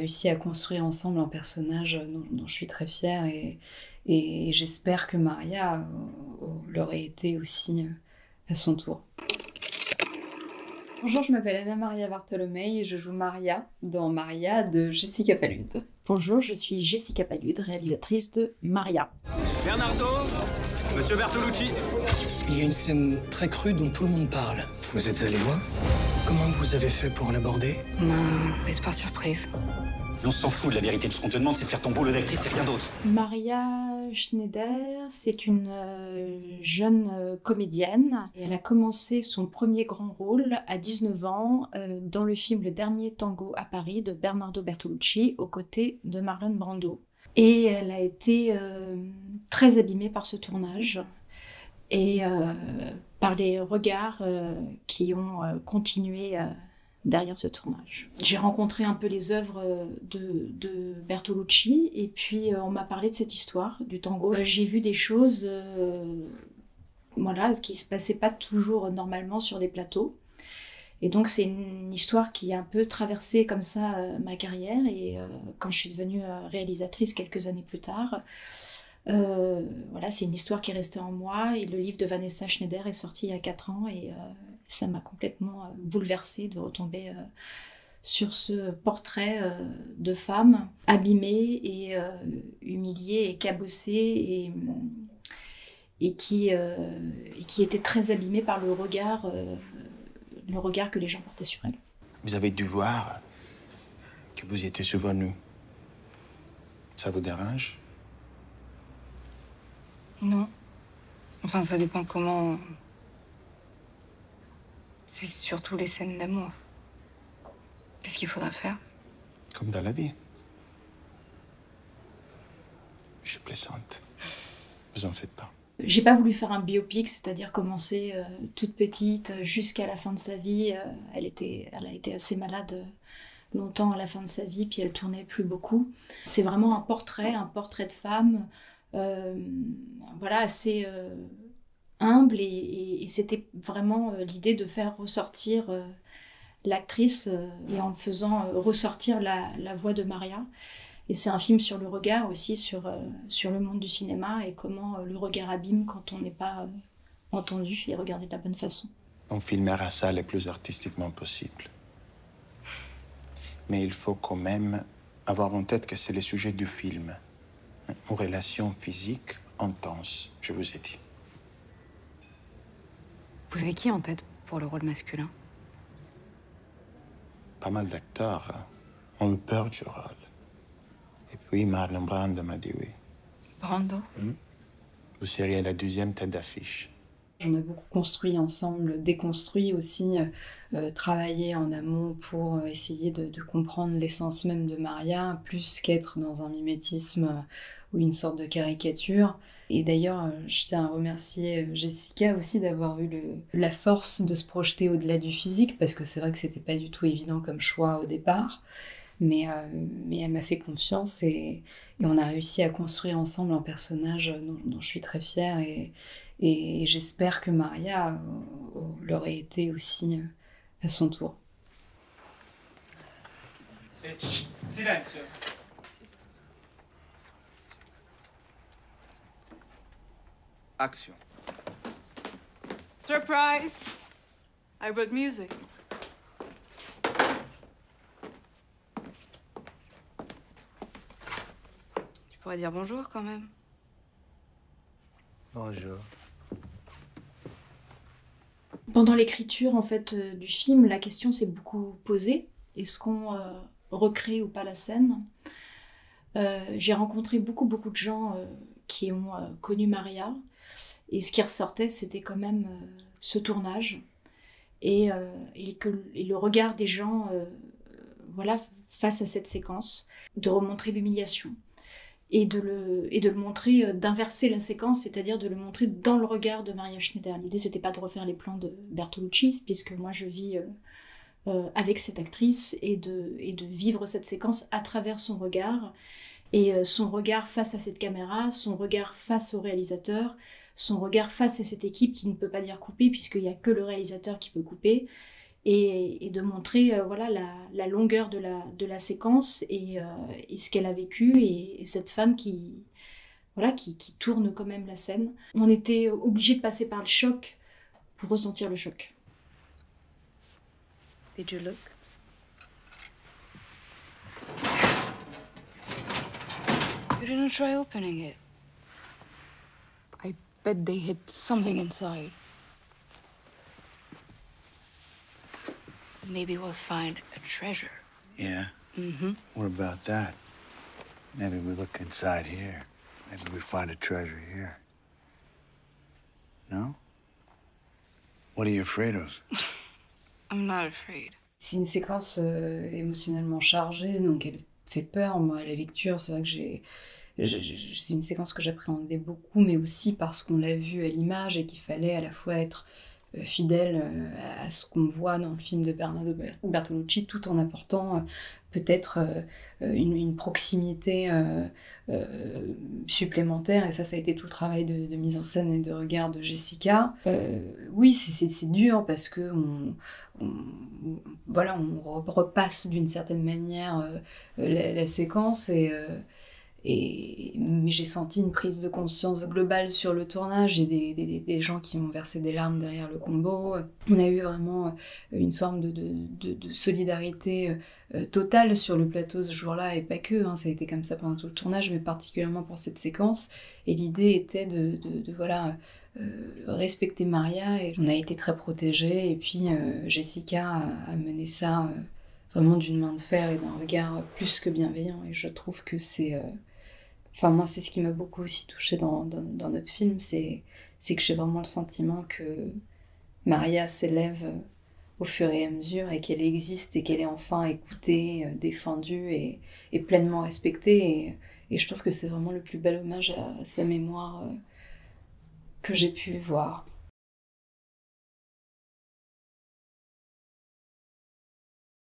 réussi à construire ensemble un personnage dont je suis très fière et j'espère que Maria l'aurait été aussi à son tour. Bonjour, je m'appelle Anna Maria Bartolomei et je joue Maria dans Maria de Jessica Palud. Bonjour, je suis Jessica Palud, réalisatrice de Maria. Bernardo, Monsieur Bertolucci. Il y a une scène très crue dont tout le monde parle. Vous êtes allé loin? Comment vous avez fait pour l'aborder? On m'a prise par surprise. On s'en fout de la vérité. Tout ce qu'on te demande, c'est de faire ton boulot d'actrice et rien d'autre. Maria Schneider, c'est une jeune comédienne. Et elle a commencé son premier grand rôle à 19 ans dans le film Le Dernier Tango à Paris de Bernardo Bertolucci aux côtés de Marlon Brando. Et elle a été très abîmée par ce tournage et par les regards qui ont continué derrière ce tournage. J'ai rencontré un peu les œuvres de Bertolucci et puis on m'a parlé de cette histoire du tango. J'ai vu des choses qui se passaient pas toujours normalement sur des plateaux. Et donc c'est une histoire qui a un peu traversé comme ça ma carrière et quand je suis devenue réalisatrice quelques années plus tard, c'est une histoire qui est restée en moi et le livre de Vanessa Schneider est sorti il y a 4 ans et ça m'a complètement bouleversée de retomber sur ce portrait de femme abîmée et humiliée et cabossée et qui était très abîmée par le regard que les gens portaient sur elle. Vous avez dû voir que vous étiez souvent nu. Ça vous dérange? Non. Enfin, ça dépend comment... C'est surtout les scènes d'amour. Qu'est-ce qu'il faudrait faire? Comme dans la vie. Je plaisante. Vous en faites pas. J'ai pas voulu faire un biopic, c'est-à-dire commencer toute petite jusqu'à la fin de sa vie. Elle a été assez malade longtemps à la fin de sa vie, puis elle tournait plus beaucoup. C'est vraiment un portrait de femme, assez humble et c'était vraiment l'idée de faire ressortir l'actrice et en faisant ressortir la voix de Maria. Et c'est un film sur le regard aussi, sur le monde du cinéma et comment le regard abîme quand on n'est pas entendu et regardé de la bonne façon. On filmera ça le plus artistiquement possible. Mais il faut quand même avoir en tête que c'est le sujet du film. Une relation physique intense, je vous ai dit. Vous avez qui en tête pour le rôle masculin? Pas mal d'acteurs ont eu peur du rôle. Et puis Marlon Brando m'a dit oui. Brando? Vous seriez la 2e tête d'affiche. On a beaucoup construit ensemble, déconstruit aussi, travaillé en amont pour essayer de comprendre l'essence même de Maria, plus qu'être dans un mimétisme ou une sorte de caricature. Et d'ailleurs, je tiens à remercier Jessica aussi d'avoir eu la force de se projeter au-delà du physique, parce que c'est vrai que c'était pas du tout évident comme choix au départ. Mais elle m'a fait confiance et on a réussi à construire ensemble un personnage dont je suis très fière et j'espère que Maria l'aurait été aussi à son tour. Silenzio. Action. Surprise! I wrote music. Tu pourrais dire bonjour quand même. Bonjour. Pendant l'écriture en fait du film, la question s'est beaucoup posée. Est-ce qu'on recrée ou pas la scène? J'ai rencontré beaucoup de gens qui ont connu Maria et ce qui ressortait c'était quand même ce tournage et le regard des gens face à cette séquence, de remontrer l'humiliation et de le montrer, d'inverser la séquence, c'est-à-dire de le montrer dans le regard de Maria Schneider. L'idée c'était pas de refaire les plans de Bertolucci, puisque moi je vis avec cette actrice et de vivre cette séquence à travers son regard, et son regard face à cette caméra, son regard face au réalisateur, son regard face à cette équipe qui ne peut pas dire couper puisqu'il n'y a que le réalisateur qui peut couper, et de montrer voilà, la longueur de la séquence et ce qu'elle a vécu et cette femme qui tourne quand même la scène. On était obligé de passer par le choc pour ressentir le choc. Did you look? You didn't try opening it. I bet they hid something inside. Maybe we'll find a treasure. Yeah? Mm-hmm. What about that? Maybe we look inside here. Maybe we find a treasure here. No? What are you afraid of? I'm not afraid. C'est une séquence émotionnellement chargée, donc elle fait peur. Moi, à la lecture, c'est vrai que c'est une séquence que j'appréhendais beaucoup, mais aussi parce qu'on l'a vue à l'image et qu'il fallait à la fois être fidèle à ce qu'on voit dans le film de Bernardo Bertolucci, tout en apportant peut-être une proximité supplémentaire, et ça a été tout le travail de mise en scène et de regard de Jessica. Oui, c'est dur parce que on repasse d'une certaine manière la séquence mais j'ai senti une prise de conscience globale sur le tournage et des gens qui ont versé des larmes derrière le combo. On a eu vraiment une forme de solidarité totale sur le plateau ce jour-là, et pas que, ça a été comme ça pendant tout le tournage, mais particulièrement pour cette séquence. Et l'idée était de respecter Maria, et on a été très protégés, et puis Jessica a mené ça vraiment d'une main de fer et d'un regard plus que bienveillant, et je trouve que c'est... moi, c'est ce qui m'a beaucoup aussi touchée dans notre film, c'est que j'ai vraiment le sentiment que Maria s'élève au fur et à mesure, et qu'elle existe, et qu'elle est enfin écoutée, défendue et pleinement respectée. Et je trouve que c'est vraiment le plus bel hommage à sa mémoire que j'ai pu voir.